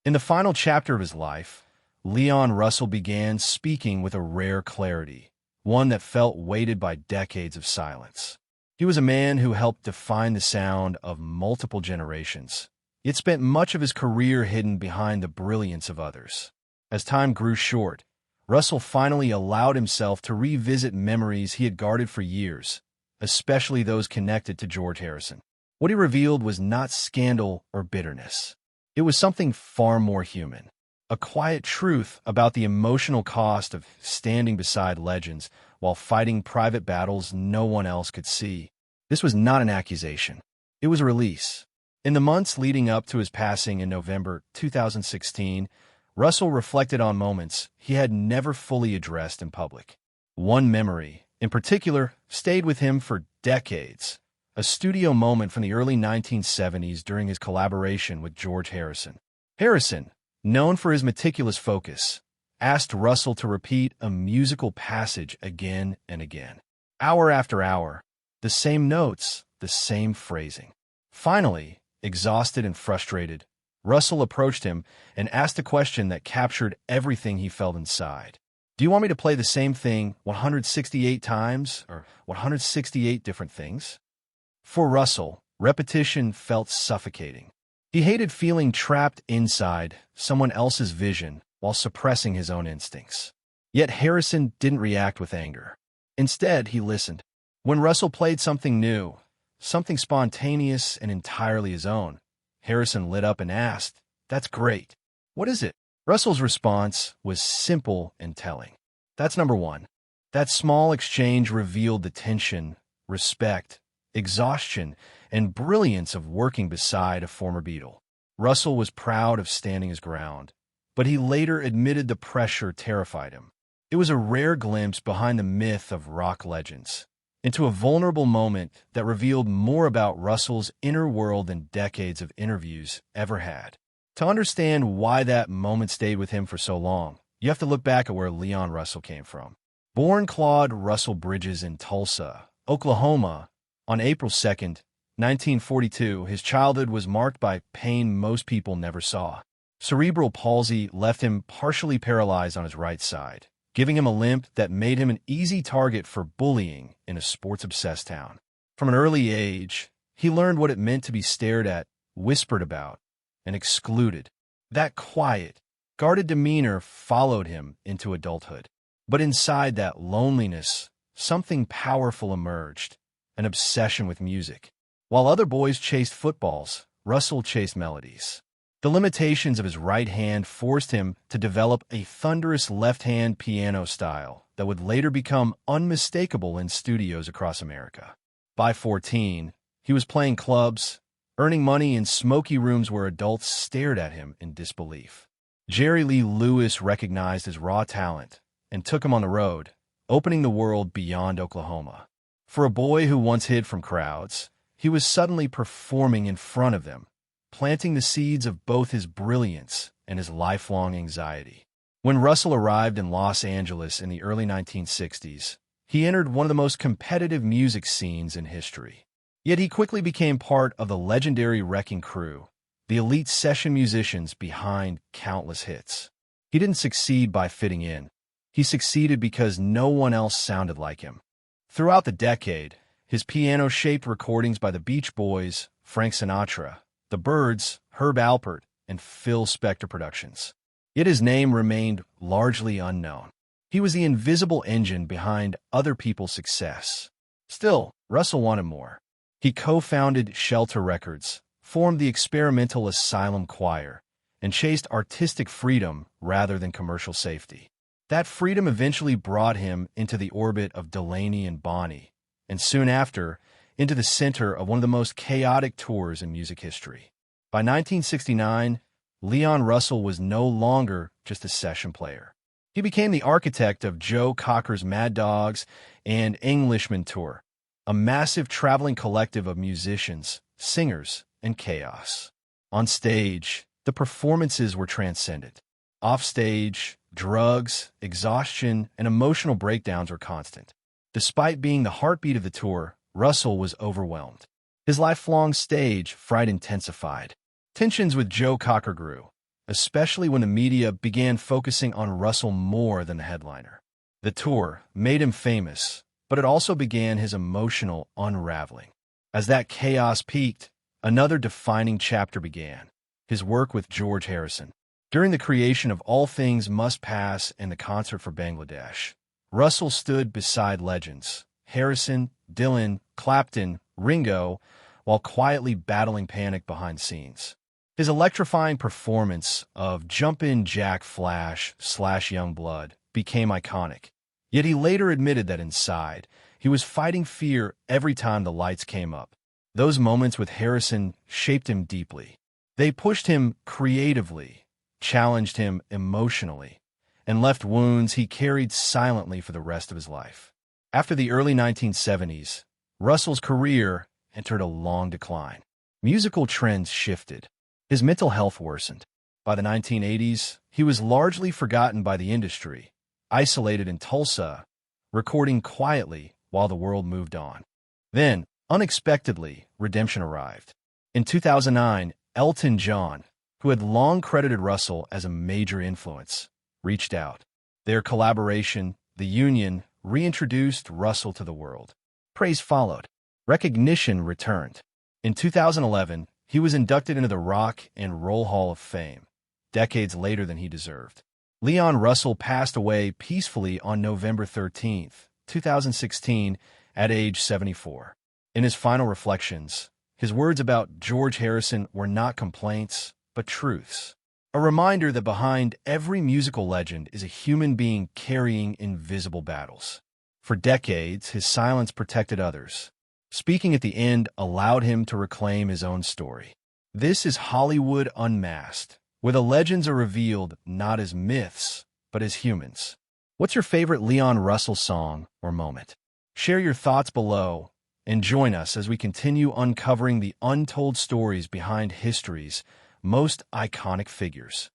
In the final chapter of his life, Leon Russell began speaking with a rare clarity, one that felt weighted by decades of silence. He was a man who helped define the sound of multiple generations, yet spent much of his career hidden behind the brilliance of others. As time grew short, Russell finally allowed himself to revisit memories he had guarded for years, especially those connected to George Harrison. What he revealed was not scandal or bitterness. It was something far more human, a quiet truth about the emotional cost of standing beside legends while fighting private battles no one else could see. This was not an accusation. It was a release. In the months leading up to his passing in November 2016, Russell reflected on moments he had never fully addressed in public. One memory, in particular, stayed with him for decades. A studio moment from the early 1970s during his collaboration with George Harrison. Harrison, known for his meticulous focus, asked Russell to repeat a musical passage again and again. Hour after hour, the same notes, the same phrasing. Finally, exhausted and frustrated, Russell approached him and asked a question that captured everything he felt inside. Do you want me to play the same thing 168 times, or 168 different things? For Russell, repetition felt suffocating. He hated feeling trapped inside someone else's vision while suppressing his own instincts. Yet Harrison didn't react with anger. Instead, he listened. When Russell played something new, something spontaneous and entirely his own, Harrison lit up and asked, "That's great. What is it?" Russell's response was simple and telling. That's number one. That small exchange revealed the tension, respect, exhaustion, and brilliance of working beside a former Beatle. Russell was proud of standing his ground, but he later admitted the pressure terrified him. It was a rare glimpse behind the myth of rock legends, into a vulnerable moment that revealed more about Russell's inner world than decades of interviews ever had. To understand why that moment stayed with him for so long, you have to look back at where Leon Russell came from. Born Claude Russell Bridges in Tulsa, Oklahoma, on April 2nd, 1942, his childhood was marked by pain most people never saw. Cerebral palsy left him partially paralyzed on his right side, giving him a limp that made him an easy target for bullying in a sports-obsessed town. From an early age, he learned what it meant to be stared at, whispered about, and excluded. That quiet, guarded demeanor followed him into adulthood. But inside that loneliness, something powerful emerged. An obsession with music. While other boys chased footballs, Russell chased melodies. The limitations of his right hand forced him to develop a thunderous left-hand piano style that would later become unmistakable in studios across America. By 14, he was playing clubs, earning money in smoky rooms where adults stared at him in disbelief. Jerry Lee Lewis recognized his raw talent and took him on the road, opening the world beyond Oklahoma. For a boy who once hid from crowds, he was suddenly performing in front of them, planting the seeds of both his brilliance and his lifelong anxiety. When Russell arrived in Los Angeles in the early 1960s, he entered one of the most competitive music scenes in history. Yet he quickly became part of the legendary Wrecking Crew, the elite session musicians behind countless hits. He didn't succeed by fitting in. He succeeded because no one else sounded like him. Throughout the decade, his piano-shaped recordings by the Beach Boys, Frank Sinatra, the Byrds, Herb Alpert, and Phil Spector Productions. Yet his name remained largely unknown. He was the invisible engine behind other people's success. Still, Russell wanted more. He co-founded Shelter Records, formed the experimental Asylum Choir, and chased artistic freedom rather than commercial safety. That freedom eventually brought him into the orbit of Delaney and Bonnie, and soon after, into the center of one of the most chaotic tours in music history. By 1969, Leon Russell was no longer just a session player. He became the architect of Joe Cocker's Mad Dogs and Englishman Tour, a massive traveling collective of musicians, singers, and chaos. On stage, the performances were transcendent. Offstage, drugs, exhaustion, and emotional breakdowns were constant. Despite being the heartbeat of the tour, Russell was overwhelmed. His lifelong stage fright intensified. Tensions with Joe Cocker grew. especially when the media began focusing on Russell more than the headliner. The tour made him famous, but it also began his emotional unraveling. As that chaos peaked, another defining chapter began: his work with George Harrison. During the creation of All Things Must Pass and the concert for Bangladesh, Russell stood beside legends Harrison, Dylan, Clapton, Ringo, while quietly battling panic behind scenes. His electrifying performance of Jumpin' Jack Flash / Youngblood became iconic. Yet he later admitted that inside, he was fighting fear every time the lights came up. Those moments with Harrison shaped him deeply. They pushed him creatively, challenged him emotionally, and left wounds he carried silently for the rest of his life. After the early 1970s, Russell's career entered a long decline. Musical trends shifted. His mental health worsened. By the 1980s, he was largely forgotten by the industry, isolated in Tulsa, recording quietly while the world moved on. Then, unexpectedly, redemption arrived. In 2009, Elton John, who had long credited Russell as a major influence, reached out. Their collaboration, The Union, reintroduced Russell to the world. Praise followed. Recognition returned. In 2011, he was inducted into the Rock and Roll Hall of Fame, decades later than he deserved. Leon Russell passed away peacefully on November 13, 2016, at age 74. In his final reflections, his words about George Harrison were not complaints, but truths. A reminder that behind every musical legend is a human being carrying invisible battles. For decades, his silence protected others. Speaking at the end allowed him to reclaim his own story. This is Hollywood Unmasked, where the legends are revealed not as myths, but as humans. What's your favorite Leon Russell song or moment? Share your thoughts below and join us as we continue uncovering the untold stories behind history's most iconic figures.